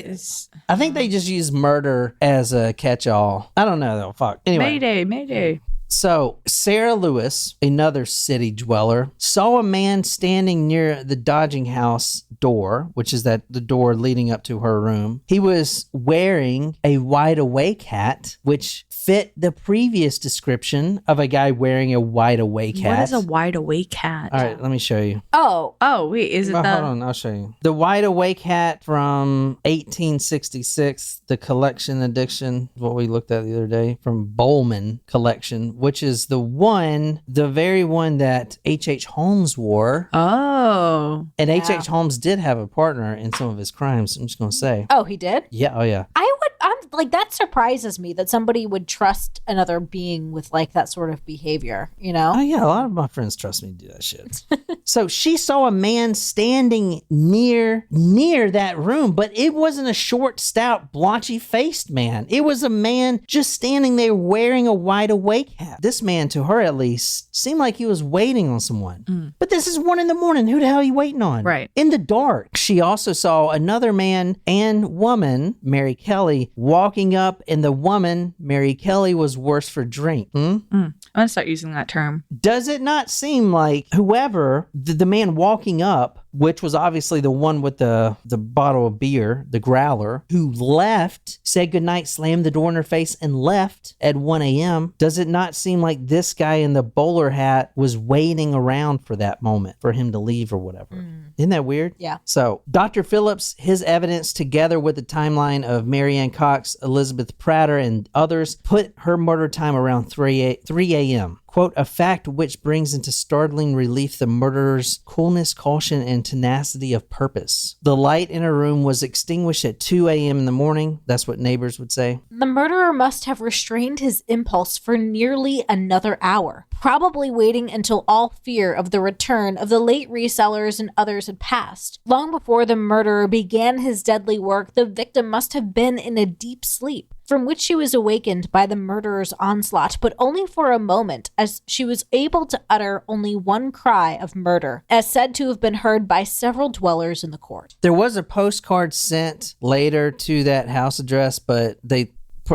Speaker 3: think they just use murder as a catch-all. I don't know, though. Fuck. Anyway.
Speaker 2: Mayday.
Speaker 3: So, Sarah Lewis, another city dweller, saw a man standing near the Dodging House door, which is the door leading up to her room. He was wearing a wide awake hat, which fit the previous description of a guy wearing a wide awake hat.
Speaker 2: What is a wide awake hat?
Speaker 3: All right, let me show you.
Speaker 1: Oh,
Speaker 2: wait, is it
Speaker 3: Hold on, I'll show you. The wide awake hat from 1866, the collection edition, what we looked at the other day, from Bowman collection, which is the very one that H.H. Holmes wore.
Speaker 2: Oh.
Speaker 3: And H.H. Holmes did have a partner in some of his crimes, I'm just going to say.
Speaker 1: Oh, he did?
Speaker 3: Yeah, oh yeah.
Speaker 1: I'm like, that surprises me that somebody would trust another being with like that sort of behavior,
Speaker 3: Oh yeah, a lot of my friends trust me to do that shit. So she saw a man standing near that room, but it wasn't a short, stout, blotchy faced man. It was a man just standing there wearing a wide awake hat. This man, to her at least, seemed like he was waiting on someone. But this is 1 a.m. Who the hell are you waiting on?
Speaker 2: Right.
Speaker 3: In the dark. She also saw another man and woman, Mary Kelly, walking up, and the woman, Mary Kelly, was worse for drink.
Speaker 2: I'm going to start using that term.
Speaker 3: Does it not seem like whoever, the man walking up, which was obviously the one with the bottle of beer, the growler, who left, said goodnight, slammed the door in her face, and left at 1 a.m., does it not seem like this guy in the bowler hat was waiting around for that moment, for him to leave or whatever? Isn't that weird?
Speaker 1: Yeah.
Speaker 3: So, Dr. Phillips, his evidence, together with the timeline of Mary Ann Cox, Elizabeth Prater, and others, put her murder time around 3 a.m. Quote, a fact which brings into startling relief the murderer's coolness, caution, and tenacity of purpose. The light in her room was extinguished at 2 a.m. in the morning. That's what neighbors would say.
Speaker 1: The murderer must have restrained his impulse for nearly another hour, probably waiting until all fear of the return of the late resellers and others had passed. Long before the murderer began his deadly work, the victim must have been in a deep sleep, from which she was awakened by the murderer's onslaught, but only for a moment, as she was able to utter only one cry of murder, as said to have been heard by several dwellers in the court.
Speaker 3: There was a postcard sent later to that house address, but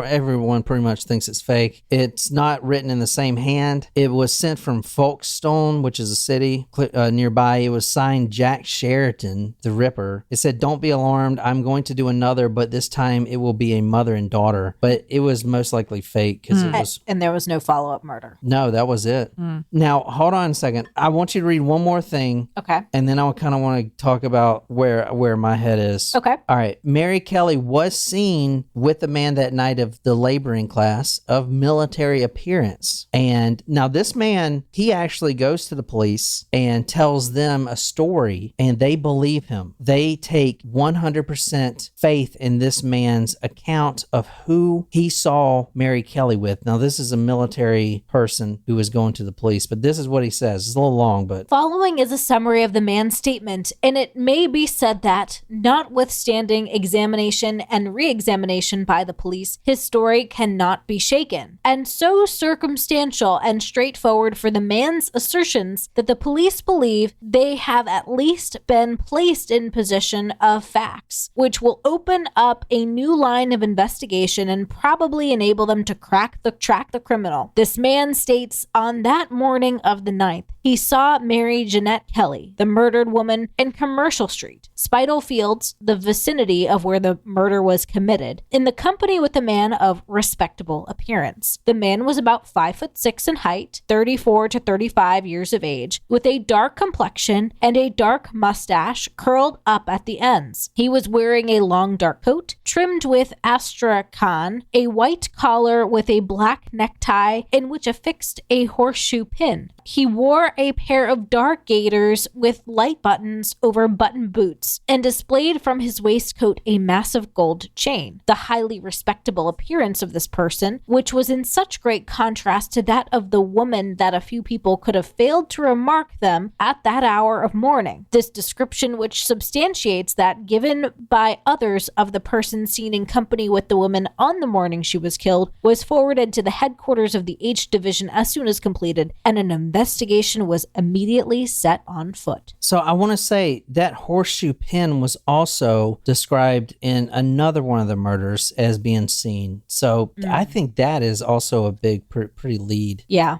Speaker 3: everyone pretty much thinks it's fake. It's not written in the same hand. It was sent from Folkestone, which is a city nearby. It was signed Jack Sheraton, the Ripper. It said, "Don't be alarmed. I'm going to do another, but this time it will be a mother and daughter." But it was most likely fake because it was...
Speaker 1: And there was no follow-up murder.
Speaker 3: No, that was it. Now, hold on a second. I want you to read one more thing.
Speaker 1: Okay.
Speaker 3: And then I kind of want to talk about where my head is.
Speaker 1: Okay.
Speaker 3: All right. Mary Kelly was seen with the man that night of the laboring class of military appearance. And now this man, he actually goes to the police and tells them a story, and they believe him. They take 100% faith in this man's account of who he saw Mary Kelly with. Now, this is a military person who was going to the police, but this is what he says. It's a little long, but...
Speaker 1: Following is a summary of the man's statement, and it may be said that, notwithstanding examination and re-examination by the police, his story cannot be shaken, and so circumstantial and straightforward for the man's assertions that the police believe they have at least been placed in possession of facts, which will open up a new line of investigation and probably enable them to track the criminal. This man states on that morning of the 9th, he saw Mary Jeanette Kelly, the murdered woman, in Commercial Street, Spital Fields, the vicinity of where the murder was committed, in the company with a man man of respectable appearance. The man was about 5'6" in height, 34 to 35 years of age, with a dark complexion and a dark mustache curled up at the ends. He was wearing a long dark coat trimmed with astrakhan, a white collar with a black necktie in which affixed a horseshoe pin. He wore a pair of dark gaiters with light buttons over button boots and displayed from his waistcoat a massive gold chain. The highly respectable appearance of this person, which was in such great contrast to that of the woman that a few people could have failed to remark them at that hour of morning. This description, which substantiates that given by others of the person seen in company with the woman on the morning she was killed, was forwarded to the headquarters of the H Division as soon as completed, and an investigation was immediately set on foot.
Speaker 3: So I want to say that horseshoe pin was also described in another one of the murders as being seen. So I think that is also a big, pretty lead.
Speaker 1: Yeah.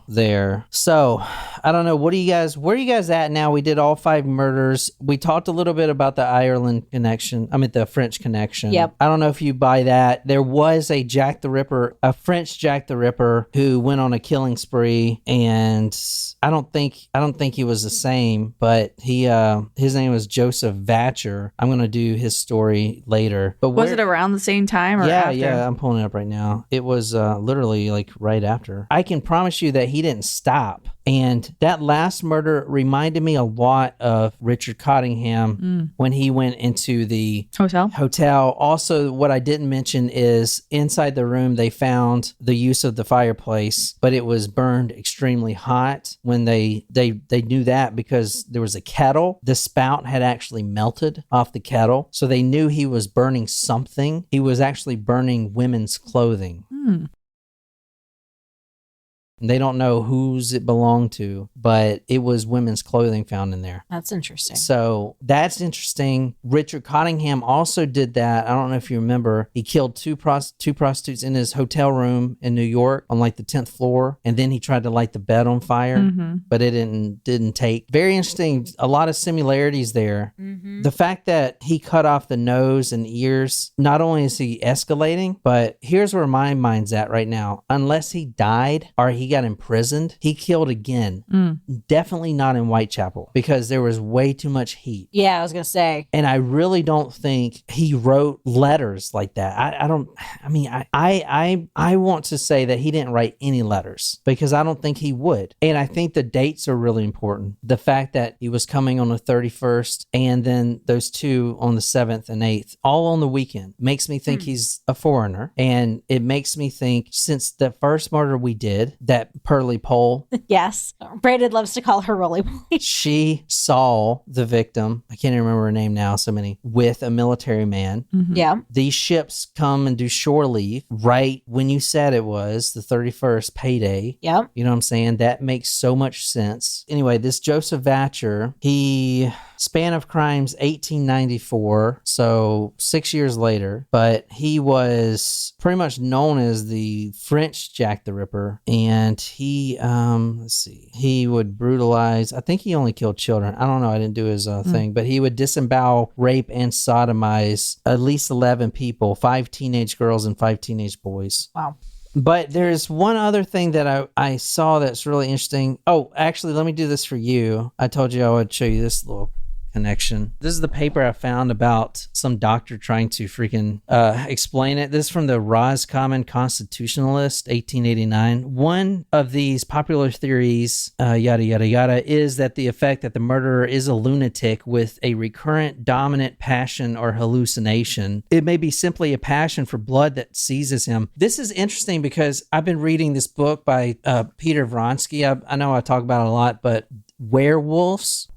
Speaker 3: There. So I don't know. Where are you guys at now? We did all 5 murders. We talked a little bit about the Ireland connection. The French connection.
Speaker 1: Yep.
Speaker 3: I don't know if you buy that. There was a French Jack the Ripper who went on a killing spree, and I don't think he was the same, but his name was Joseph Vacher. I'm going to do his story later. But
Speaker 2: was it around the same time or after?
Speaker 3: Yeah, I'm pulling it up right now. It was literally like right after. I can promise you that he didn't stop. And that last murder reminded me a lot of Richard Cottingham when he went into the hotel. Also, what I didn't mention is inside the room, they found the use of the fireplace, but it was burned extremely hot. When they knew that because there was a kettle, the spout had actually melted off the kettle. So they knew he was burning something. He was actually burning women's clothing. They don't know whose it belonged to, but it was women's clothing found in there.
Speaker 1: That's interesting.
Speaker 3: So that's interesting. Richard Cottingham also did that. I don't know if you remember. He killed two prostitutes in his hotel room in New York on like the 10th floor. And then he tried to light the bed on fire, but it didn't take. Very interesting. A lot of similarities there. The fact that he cut off the nose and ears, not only is he escalating, but here's where my mind's at right now. Unless he died or he got imprisoned, he killed again. Definitely not in Whitechapel because there was way too much heat.
Speaker 1: Yeah, I was gonna say.
Speaker 3: And I really don't think he wrote letters like that. I want to say that he didn't write any letters because I don't think he would. And I think the dates are really important. The fact that he was coming on the 31st and then those two on the 7th and 8th, all on the weekend, makes me think he's a foreigner. And it makes me think, since the first murder we did, that Pearly Pole.
Speaker 1: Yes. Brandon loves to call her Rolly Boy.
Speaker 3: She saw the victim, I can't even remember her name now, so many, with a military man.
Speaker 1: Yeah.
Speaker 3: These ships come and do shore leave right when you said it was the 31st payday.
Speaker 1: Yep.
Speaker 3: You know what I'm saying? That makes so much sense. Anyway, this Joseph Vacher, span of crimes 1894, so 6 years later, but he was pretty much known as the French Jack the Ripper, and he he would brutalize, I think he only killed children, I don't know, I didn't do his thing, but he would disembowel, rape, and sodomize at least 11 people, 5 teenage girls and 5 teenage boys.
Speaker 1: Wow.
Speaker 3: But there's one other thing that I saw that's really interesting. Oh, actually, let me do this for you. I told you I would show you this little connection. This is the paper I found about some doctor trying to freaking explain it. This is from the Roscommon Constitutionalist, 1889. One of these popular theories, yada, yada, yada, is that the effect that the murderer is a lunatic with a recurrent dominant passion or hallucination. It may be simply a passion for blood that seizes him. This is interesting because I've been reading this book by Peter Vronsky. I know I talk about it a lot, but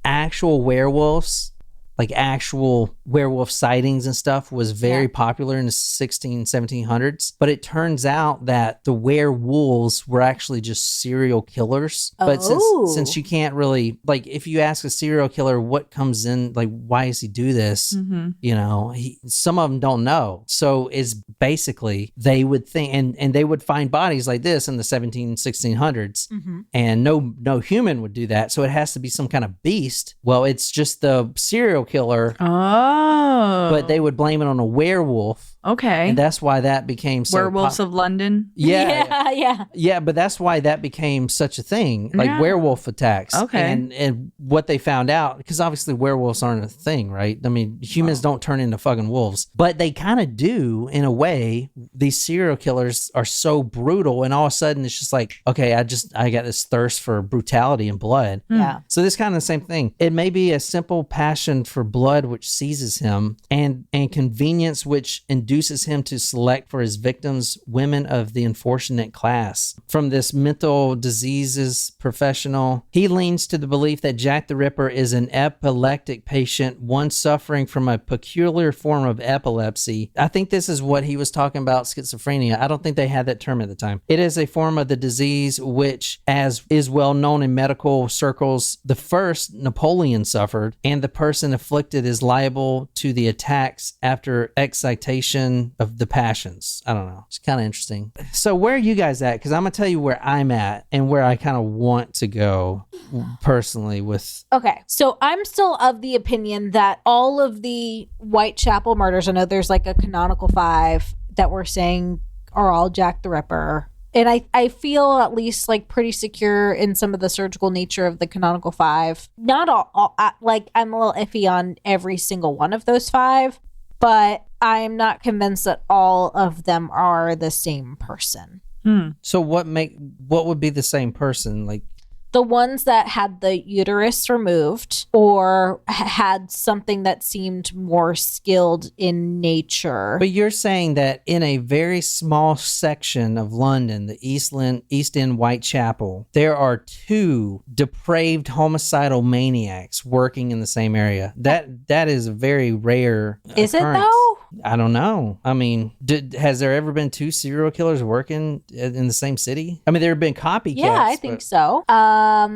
Speaker 3: actual werewolves, like actual werewolf sightings and stuff, was very popular in the 1700s. But it turns out that the werewolves were actually just serial killers. But since you can't really, like, if you ask a serial killer what comes in, like, why does he do this? You know, some of them don't know. So it's basically, they would think, and they would find bodies like this in the 1600s, and no human would do that. So it has to be some kind of beast. Well, it's just the serial killer.
Speaker 2: Oh.
Speaker 3: But they would blame it on a werewolf.
Speaker 2: Okay.
Speaker 3: And that's why that became so
Speaker 2: Werewolves of London.
Speaker 1: Yeah.
Speaker 3: But that's why that became such a thing, like werewolf attacks.
Speaker 2: Okay.
Speaker 3: And what they found out, because obviously werewolves aren't a thing, right? I mean, humans don't turn into fucking wolves, but they kind of do in a way. These serial killers are so brutal, and all of a sudden it's just like, okay, I got this thirst for brutality and blood.
Speaker 1: Yeah.
Speaker 3: So this kind of the same thing. It may be a simple passion for blood which seizes him, and convenience which induces him to select for his victims women of the unfortunate class. From this mental diseases professional, he leans to the belief that Jack the Ripper is an epileptic patient, one suffering from a peculiar form of epilepsy. I think this is what he was talking about, schizophrenia. I don't think they had that term at the time. It is a form of the disease which, as is well known in medical circles, the first Napoleon suffered, and the person afflicted is liable to the attacks after excitation of the passions. I don't know. It's kind of interesting. So where are you guys at? Because I'm going to tell you where I'm at and where I kind of want to go personally with...
Speaker 1: Okay, so I'm still of the opinion that all of the Whitechapel murders, I know there's like a canonical 5 that we're saying are all Jack the Ripper. And I feel at least like pretty secure in some of the surgical nature of the canonical 5. Not all like I'm a little iffy on every single one of those 5, but I'm not convinced that all of them are the same person.
Speaker 3: So what would be the same person? Like
Speaker 1: the ones that had the uterus removed or had something that seemed more skilled in nature.
Speaker 3: But you're saying that in a very small section of London, the East End Whitechapel, there are 2 depraved homicidal maniacs working in the same area. That is a very rare
Speaker 1: Is
Speaker 3: occurrence.
Speaker 1: it though?
Speaker 3: I don't know. I mean, has there ever been 2 serial killers working in the same city? I mean, there have been copycats.
Speaker 1: Yeah, I think so. I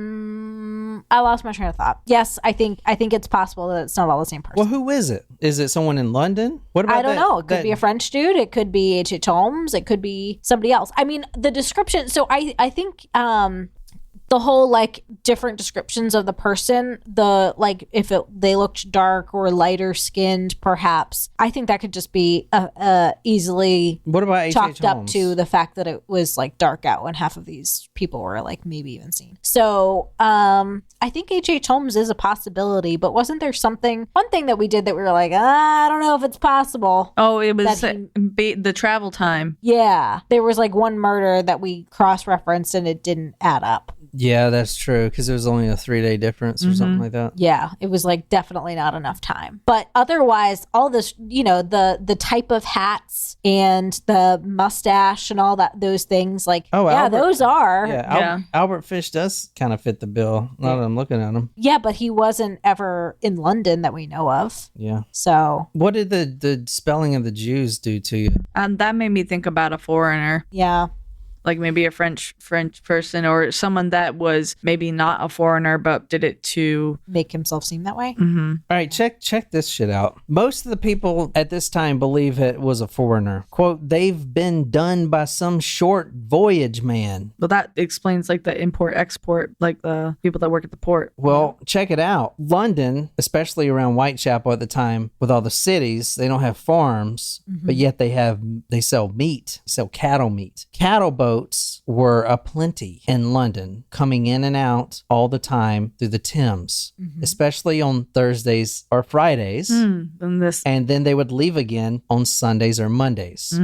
Speaker 1: lost my train of thought. Yes, I think it's possible that it's not all the same person.
Speaker 3: Well, who is it? Is it someone in London? What about
Speaker 1: I don't know. It could be a French dude. It could be H.H. Holmes. It could be somebody else. I mean, the description. So I think the whole like different descriptions of the person, the like if they looked dark or lighter skinned, perhaps. I think that could just be easily
Speaker 3: what about
Speaker 1: chalked
Speaker 3: H.H.
Speaker 1: up
Speaker 3: Holmes?
Speaker 1: to the fact that it was like dark out when half of these people were like maybe even seen. So I think H.H. Holmes is a possibility, but wasn't there one thing that we did that we were like, I don't know if it's possible.
Speaker 2: Oh, it was the travel time.
Speaker 1: Yeah, there was like one murder that we cross-referenced and it didn't add up.
Speaker 3: Yeah, that's true, because it was only a 3-day difference or something like that.
Speaker 1: Yeah, it was like definitely not enough time. But otherwise, all this, the type of hats and the mustache and all those things, like, those are.
Speaker 3: Yeah, Albert Fish does kind of fit the bill, now that I'm looking at him.
Speaker 1: Yeah, but he wasn't ever in London that we know of.
Speaker 3: Yeah.
Speaker 1: So.
Speaker 3: What did the spelling of the Jews do to you?
Speaker 2: That made me think about a foreigner.
Speaker 1: Yeah.
Speaker 2: Like maybe a French person or someone that was maybe not a foreigner but did it to
Speaker 1: make himself seem that way.
Speaker 2: Mm-hmm.
Speaker 3: All right, check this shit out. Most of the people at this time believe it was a foreigner. Quote, they've been done by some short voyage man.
Speaker 2: Well, that explains like the import-export, like the people that work at the port.
Speaker 3: Well, check it out. London, especially around Whitechapel at the time, with all the cities, they don't have farms, but yet they sell meat, sell cattle meat. Cattle boats were aplenty in London, coming in and out all the time through the Thames, especially on Thursdays or Fridays. And then they would leave again on Sundays or Mondays.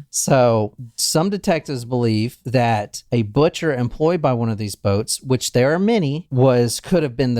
Speaker 3: So some detectives believe that a butcher employed by one of these boats, which there are many, could have been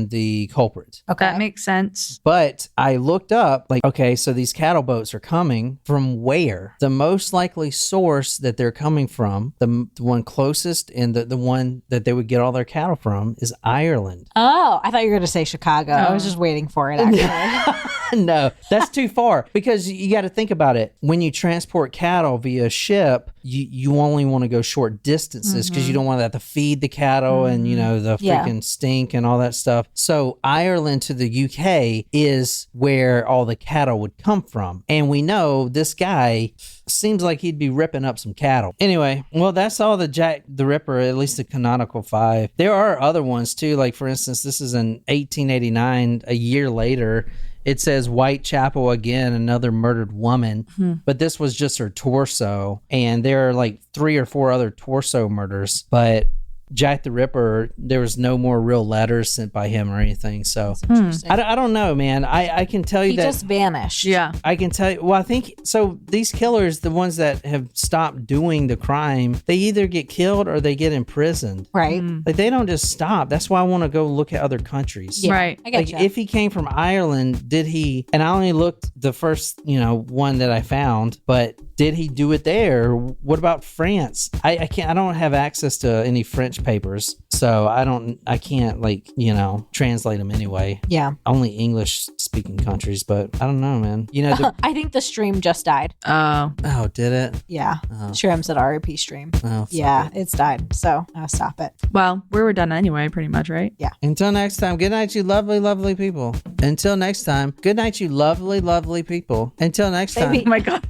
Speaker 3: the culprit.
Speaker 2: Okay, that makes sense.
Speaker 3: But I looked up, like, okay, so these cattle boats are coming from where? The most likely source that they're coming from, the one closest and the one that they would get all their cattle from, is Ireland.
Speaker 1: Oh, I thought you were going to say Chicago. I was just waiting for it, actually.
Speaker 3: No, that's too far, because you got to think about it. When you transport cattle via ship, you only want to go short distances because you don't want to have to feed the cattle and, the freaking stink and all that stuff. So Ireland to the UK is where all the cattle would come from. And we know this guy seems like he'd be ripping up some cattle. Anyway, well, that's all the Jack the Ripper, at least the canonical 5. There are other ones too. Like, for instance, this is in 1889, a year later, it says Whitechapel again, another murdered woman, but this was just her torso. And there are like 3 or 4 other torso murders, but Jack the Ripper, there was no more real letters sent by him or anything. So I don't know, man. I can tell you
Speaker 1: He
Speaker 3: that
Speaker 1: just vanished.
Speaker 2: Yeah.
Speaker 3: I can tell you. Well, I think so. These killers, the ones that have stopped doing the crime, they either get killed or they get imprisoned.
Speaker 1: Right.
Speaker 3: Like they don't just stop. That's why I want to go look at other countries.
Speaker 1: Yeah,
Speaker 2: Right.
Speaker 1: I get
Speaker 3: Like if he came from Ireland, did he? And I only looked the first, one that I found, but did he do it there? What about France? I can't. I don't have access to any French papers, so I can't translate them anyway.
Speaker 1: Yeah.
Speaker 3: Only English speaking countries, but I don't know, man.
Speaker 1: I think the stream just died.
Speaker 2: Oh.
Speaker 3: Oh, did it?
Speaker 1: Yeah. Shrim said RIP stream.
Speaker 3: Oh, fuck
Speaker 1: Yeah,
Speaker 3: it.
Speaker 1: it's died. So stop it.
Speaker 2: Well, we were done anyway, pretty much, right?
Speaker 1: Yeah.
Speaker 3: Until next time, good night, you lovely, lovely people. Until next time, good night, you lovely, lovely people. Until next time.
Speaker 1: Baby.
Speaker 2: Oh my God.